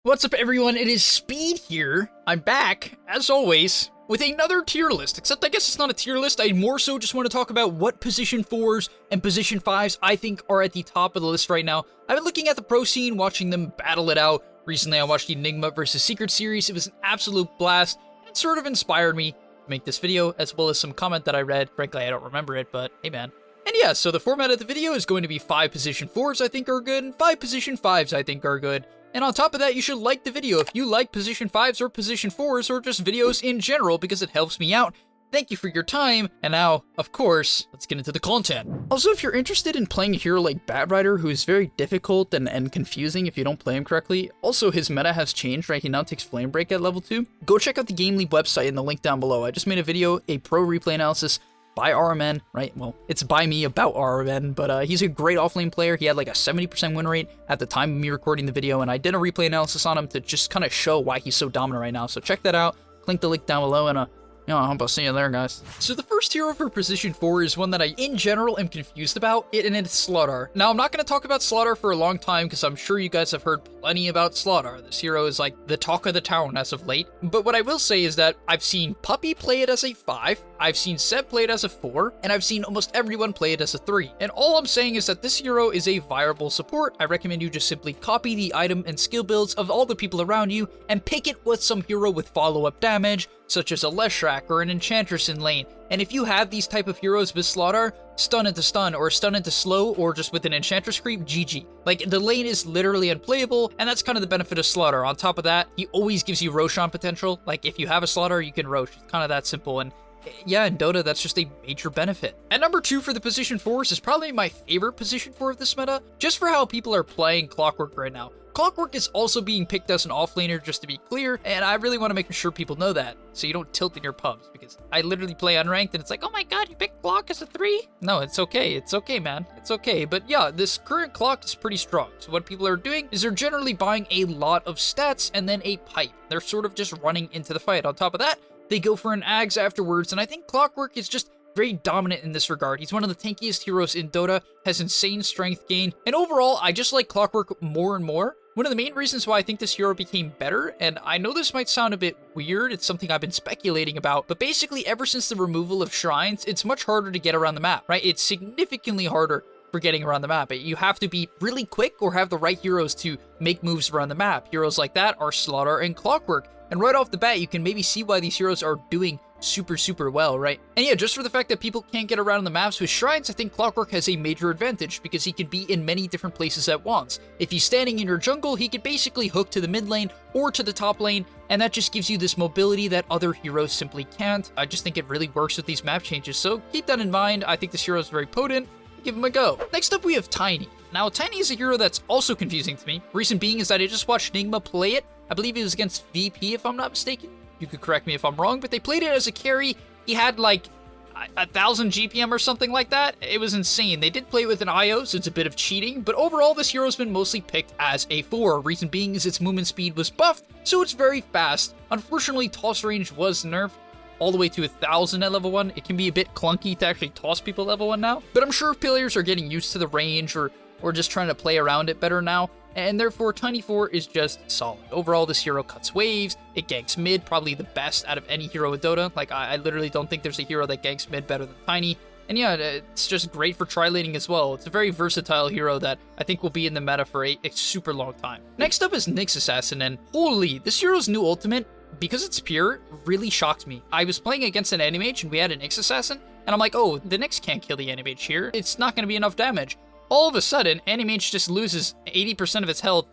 What's up everyone, it is Speed here. I'm back, as always, with another tier list, except I guess it's not a tier list. I more so just want to talk about what position 4s and position 5s I think are at the top of the list right now. I've been looking at the pro scene, watching them battle it out. Recently I watched the Enigma vs. Secret series. It was an absolute blast. It sort of inspired me to make this video, as well as some comment that I read. Frankly, I don't remember it, but hey man. And yeah, so the format of the video is going to be 5 position 4s I think are good, and 5 position 5s I think are good. And on top of that, you should like the video if you like position 5s or position 4s or just videos in general, because it helps me out. Thank you for your time, and now, of course, let's get into the content. Also, if you're interested in playing a hero like Batwriter, who is very difficult and confusing if you don't play him correctly, also his meta has changed, right? He now takes Flame Break at level 2. Go check out the gameleap website in the link down below. I just made a video, a pro replay analysis, by RMN, right? Well, it's by me about RMN, but he's a great offlane player. He had like a 70% win rate at the time of me recording the video, and I did a replay analysis on him to just kind of show why he's so dominant right now. So check that out. Click the link down below, and I hope I'll see you there, guys. So the first hero for position 4 is one that I, in general, am confused about, and it's Slardar. Now, I'm not going to talk about Slardar for a long time, because I'm sure you guys have heard plenty about Slardar. This hero is like the talk of the town as of late. But what I will say is that I've seen Puppy play it as a 5, I've seen Seb play it as a 4, and I've seen almost everyone play it as a 3. And all I'm saying is that this hero is a viable support. I recommend you just simply copy the item and skill builds of all the people around you, and pick it with some hero with follow-up damage, such as a Lich or an Enchantress in lane. And if you have these type of heroes with Slardar, stun into stun, or stun into slow, or just with an Enchantress creep, GG. Like, the lane is literally unplayable, and that's kind of the benefit of Slardar. On top of that, he always gives you Roshan potential. Like, if you have a Slardar, you can Rosh. It's kind of that simple, and yeah, in Dota, that's just a major benefit. At number 2 for the position 4s is probably my favorite position 4 of this meta, just for how people are playing Clockwork right now. Clockwork is also being picked as an offlaner, just to be clear, and I really want to make sure people know that, so you don't tilt in your pubs, because I literally play unranked, and it's like, oh my god, you picked Clock as a 3? No, it's okay, man, it's okay. But yeah, this current Clock is pretty strong, so what people are doing is they're generally buying a lot of stats and then a pipe. They're sort of just running into the fight. On top of that, they go for an Ags afterwards, and I think Clockwork is just very dominant in this regard. He's one of the tankiest heroes in Dota, has insane strength gain, and overall, I just like Clockwork more and more. One of the main reasons why I think this hero became better, and I know this might sound a bit weird, it's something I've been speculating about, but basically ever since the removal of shrines, it's much harder to get around the map, right? It's significantly harder for getting around the map. You have to be really quick or have the right heroes to make moves around the map. Heroes like that are Slardar and Clockwork, and right off the bat, you can maybe see why these heroes are doing super well, right? And yeah, just for the fact that people can't get around the maps with shrines, I think Clockwork has a major advantage because he can be in many different places at once. If he's standing in your jungle, he could basically hook to the mid lane or to the top lane, and that just gives you this mobility that other heroes simply can't. I just think it really works with these map changes, so keep that in mind. I think this hero is very potent. Give him a go. Next up, we have Tiny. Now, Tiny is a hero that's also confusing to me. Reason being is that I just watched Enigma play it. I believe it was against VP, if I'm not mistaken. You could correct me if I'm wrong, but they played it as a carry. He had like 1,000 GPM or something like that. It was insane. They did play it with an IO, so it's a bit of cheating, but overall, this hero's been mostly picked as a 4. Reason being is its movement speed was buffed, so it's very fast. Unfortunately, toss range was nerfed all the way to 1,000 at level 1. It can be a bit clunky to actually toss people level 1 now, but I'm sure players are getting used to the range or just trying to play around it better now, and therefore Tiny 4 is just solid. Overall, this hero cuts waves, it ganks mid, probably the best out of any hero with Dota. Like, I literally don't think there's a hero that ganks mid better than Tiny, and yeah, it's just great for tri-laning as well. It's a very versatile hero that I think will be in the meta for a super long time. Next up is Nyx Assassin, and holy, this hero's new ultimate, because it's pure, really shocked me. I was playing against an Animage, and we had a Nyx Assassin, and I'm like, oh, the Nyx can't kill the Animage here. It's not going to be enough damage. All of a sudden, Animage just loses 80% of its health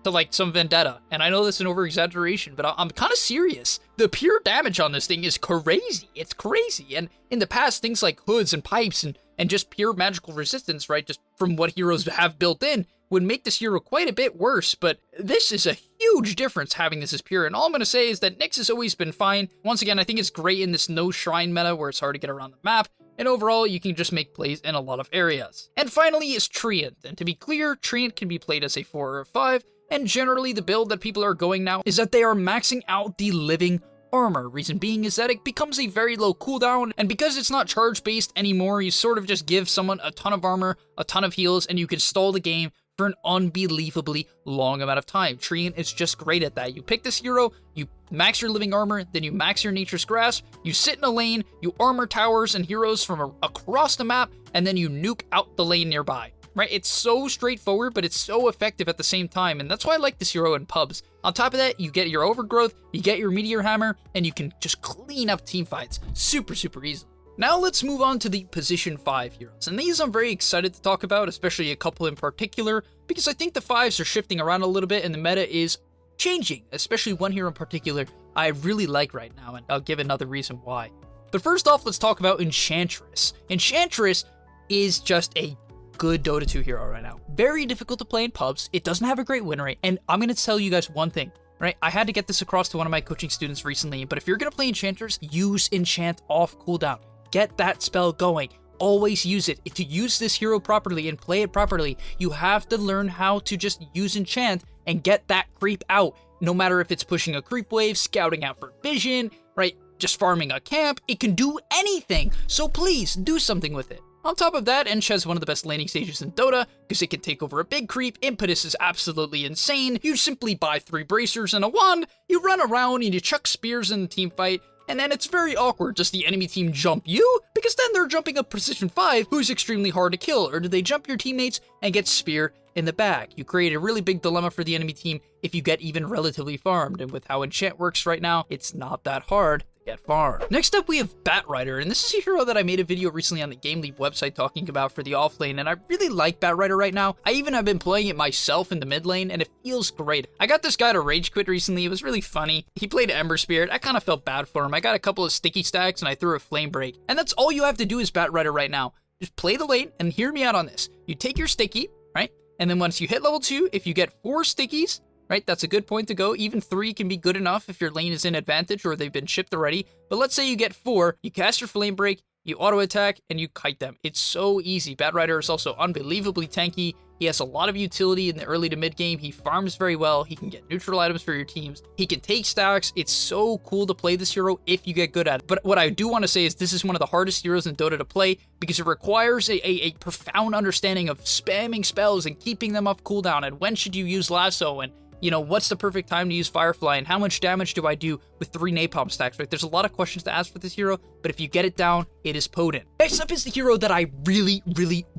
to like some Vendetta. And I know this is an over-exaggeration, but I'm kind of serious. The pure damage on this thing is crazy. It's crazy. And in the past, things like hoods and pipes and just pure magical resistance, right, just from what heroes have built in, would make this hero quite a bit worse, but this is a huge difference having this as pure, and all I'm going to say is that Nyx has always been fine. Once again, I think it's great in this no shrine meta where it's hard to get around the map, and overall, you can just make plays in a lot of areas. And finally is Treant, and to be clear, Treant can be played as a 4 or a 5, and generally the build that people are going now is that they are maxing out the living armor. Reason being is that it becomes a very low cooldown, and because it's not charge based anymore, you sort of just give someone a ton of armor, a ton of heals, and you can stall the game for an unbelievably long amount of time. Treant is just great at that. You pick this hero, you max your living armor, then you max your nature's grasp, you sit in a lane, you armor towers and heroes from across the map, and then you nuke out the lane nearby. Right? It's so straightforward, but it's so effective at the same time, and that's why I like this hero in pubs. On top of that, you get your overgrowth, you get your meteor hammer, and you can just clean up team fights super easily. Now let's move on to the position 5 heroes, and these I'm very excited to talk about, especially a couple in particular, because I think the 5s are shifting around a little bit and the meta is changing, especially one hero in particular I really like right now, and I'll give another reason why. But first off, let's talk about Enchantress. Enchantress is just a good Dota 2 hero right now. Very difficult to play in pubs, it doesn't have a great win rate, and I'm going to tell you guys one thing. Right, I had to get this across to one of my coaching students recently, but if you're going to play Enchantress, use Enchant off cooldown. Get that spell going. Always use it. To use this hero properly and play it properly, you have to learn how to just use Enchant and get that creep out. No matter if it's pushing a creep wave, scouting out for vision, right, just farming a camp, it can do anything. So please, do something with it. On top of that, Ench has one of the best laning stages in Dota, because it can take over a big creep, impetus is absolutely insane, you simply buy 3 bracers and a wand, you run around and you chuck spears in the team fight, and then it's very awkward. Does the enemy team jump you? Because then they're jumping a position 5 who's extremely hard to kill, or do they jump your teammates and get spear in the back? You create a really big dilemma for the enemy team if you get even relatively farmed, and with how Enchant works right now, it's not that hard get farmed. Next up, we have Batwriter, and this is a hero that I made a video recently on the gameleap website talking about for the offlane, and I really like Batwriter right now. I even have been playing it myself in the mid lane, and it feels great. I got this guy to rage quit recently. It was really funny. He played Ember Spirit. I kind of felt bad for him. I got a couple of sticky stacks, and I threw a flame break, and that's all you have to do is Batwriter right now. Just play the lane, and hear me out on this. You take your sticky, right? And then once you hit level 2, if you get 4 stickies, right, that's a good point to go. Even 3 can be good enough if your lane is in advantage or they've been shipped already. But let's say you get 4, you cast your flame break, you auto attack, and you kite them. It's so easy. Batwriter is also unbelievably tanky. He has a lot of utility in the early to mid game. He farms very well. He can get neutral items for your teams. He can take stacks. It's so cool to play this hero if you get good at it. But what I do want to say is this is one of the hardest heroes in Dota to play because it requires a profound understanding of spamming spells and keeping them off cooldown, and when should you use lasso, and you know, what's the perfect time to use Firefly, and how much damage do I do with 3 napalm stacks, right? There's a lot of questions to ask for this hero, but if you get it down, it is potent. Next up is the hero that I really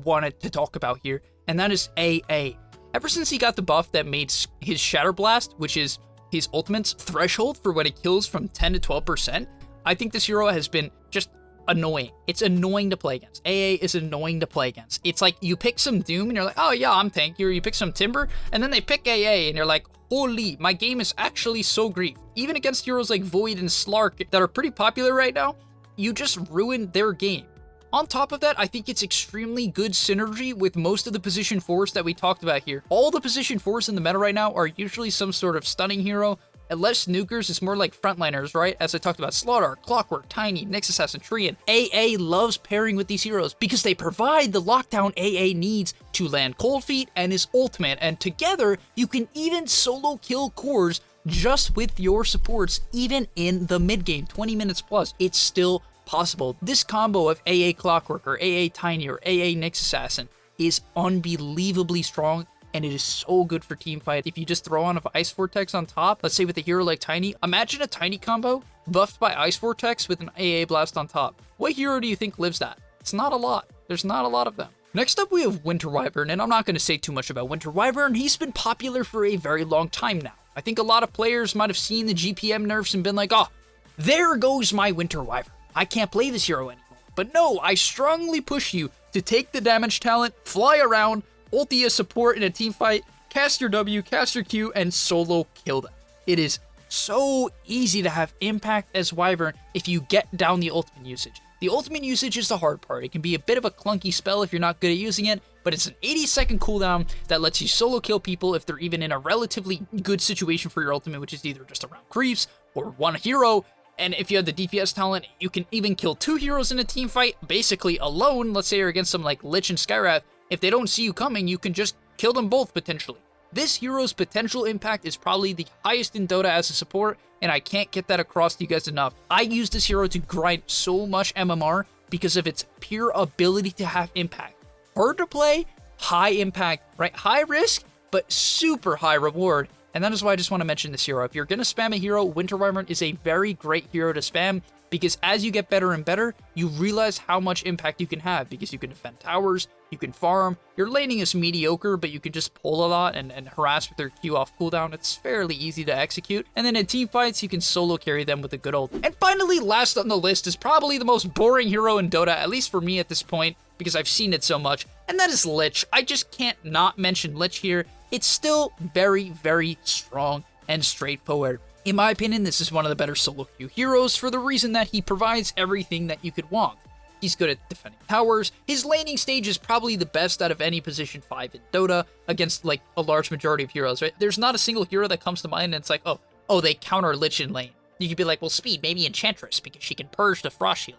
wanted to talk about here, and that is AA. Ever since he got the buff that made his Shatter Blast, which is his ultimate's threshold for when it kills from 10 to 12%, I think this hero has been just annoying. It's annoying to play against. AA is annoying to play against. It's like you pick some Doom and you're like, oh yeah, I'm tanky, or you pick some Timber, and then they pick AA and you're like, holy, my game is actually so grief. Even against heroes like Void and Slark that are pretty popular right now, you just ruin their game. On top of that, I think it's extremely good synergy with most of the position 4s that we talked about here. All the position 4s in the meta right now are usually some sort of stunning hero. Less nukers, it's more like frontliners, right? As I talked about, Slaughter, Clockwork, Tiny, Nyx Assassin, Treant. AA loves pairing with these heroes because they provide the lockdown AA needs to land Cold Feet and his ultimate, and together you can even solo kill cores just with your supports, even in the mid game, 20 minutes plus. It's still possible. This combo of AA Clockwork or AA Tiny or AA Nyx Assassin is unbelievably strong, and it is so good for team fight. If you just throw on a Ice Vortex on top, let's say with a hero like Tiny, imagine a Tiny combo buffed by Ice Vortex with an AA Blast on top. What hero do you think lives that? It's not a lot. There's not a lot of them. Next up, we have Winter Wyvern, and I'm not going to say too much about Winter Wyvern. He's been popular for a very long time now. I think a lot of players might have seen the GPM nerfs and been like, oh, there goes my Winter Wyvern. I can't play this hero anymore. But no, I strongly push you to take the damage talent, fly around, ulti as support in a team fight, cast your W, cast your Q, and solo kill them. It is so easy to have impact as Wyvern if you get down the ultimate usage. The ultimate usage is the hard part. It can be a bit of a clunky spell if you're not good at using it, but it's an 80-second cooldown that lets you solo kill people if they're even in a relatively good situation for your ultimate, which is either just around creeps or one hero. And if you have the DPS talent, you can even kill 2 heroes in a team fight, basically alone. Let's say you're against some like Lich and Skywrath. If they don't see you coming, you can just kill them both potentially. This hero's potential impact is probably the highest in Dota as a support, and I can't get that across to you guys enough. I use this hero to grind so much MMR because of its pure ability to have impact. Hard to play, high impact, right? High risk, but super high reward. And that is why I just want to mention this hero. If you're going to spam a hero, Winter Wyvern is a very great hero to spam, because as you get better and better, you realize how much impact you can have, because you can defend towers, you can farm, your laning is mediocre, but you can just pull a lot and harass with their Q off cooldown. It's fairly easy to execute. And then in team fights, you can solo carry them with a good ult. And finally, last on the list is probably the most boring hero in Dota, at least for me at this point, because I've seen it so much, and that is Lich. I just can't not mention Lich here. It's still very, very strong and straightforward. In my opinion, this is one of the better solo queue heroes for the reason that he provides everything that you could want. He's good at defending towers. His laning stage is probably the best out of any position 5 in Dota against like a large majority of heroes, right? There's not a single hero that comes to mind and it's like, oh, they counter Lich in lane. You could be like, well, Speed, maybe Enchantress because she can purge the Frost Shield.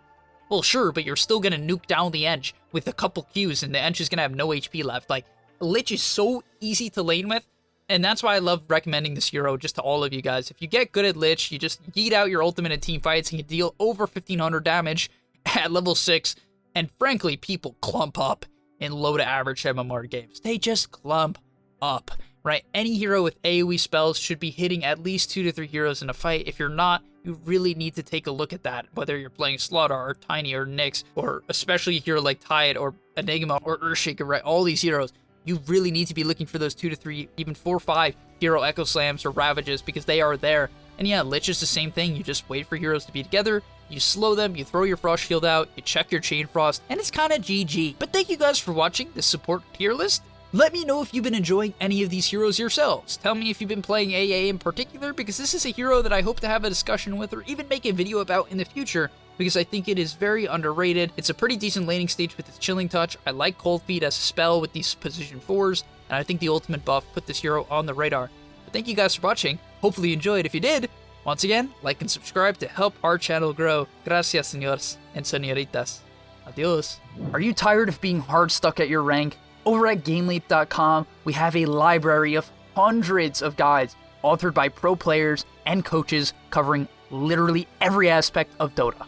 Well, sure, but you're still gonna nuke down the Ench with a couple Qs and the Ench is gonna have no HP left. Like, Lich is so easy to lane with. And that's why I love recommending this hero just to all of you guys. If you get good at Lich, you just yeet out your ultimate in team fights and you deal over 1500 damage at level 6. And frankly, people clump up in low to average MMR games. They just clump up, right? Any hero with AoE spells should be hitting at least 2 to 3 heroes in a fight. If you're not, you really need to take a look at that. Whether you're playing Slaughter or Tiny or Nyx, or especially a hero like Tide or Enigma or Earthshaker, right? All these heroes. You really need to be looking for those 2 to 3, even 4 or 5 hero Echo Slams or Ravages because they are there. And yeah, Lich is the same thing. You just wait for heroes to be together, you slow them, you throw your Frost Shield out, you check your Chain Frost, and it's kind of GG. But thank you guys for watching this support tier list. Let me know if you've been enjoying any of these heroes yourselves. Tell me if you've been playing AA in particular, because this is a hero that I hope to have a discussion with or even make a video about in the future, because I think it is very underrated. It's a pretty decent laning stage with its Chilling Touch. I like Cold Feet as a spell with these position 4s, and I think the ultimate buff put this hero on the radar. But thank you guys for watching. Hopefully you enjoyed. If you did, once again, like and subscribe to help our channel grow. Gracias, señores and señoritas. Adios. Are you tired of being hard stuck at your rank? Over at gameleap.com, we have a library of hundreds of guides authored by pro players and coaches covering literally every aspect of Dota.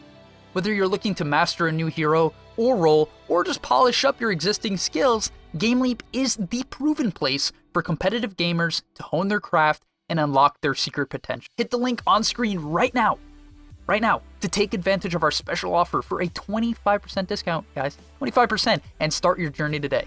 Whether you're looking to master a new hero or role, or just polish up your existing skills, GameLeap is the proven place for competitive gamers to hone their craft and unlock their secret potential. Hit the link on screen right now, to take advantage of our special offer for a 25% discount, guys, 25%, and start your journey today.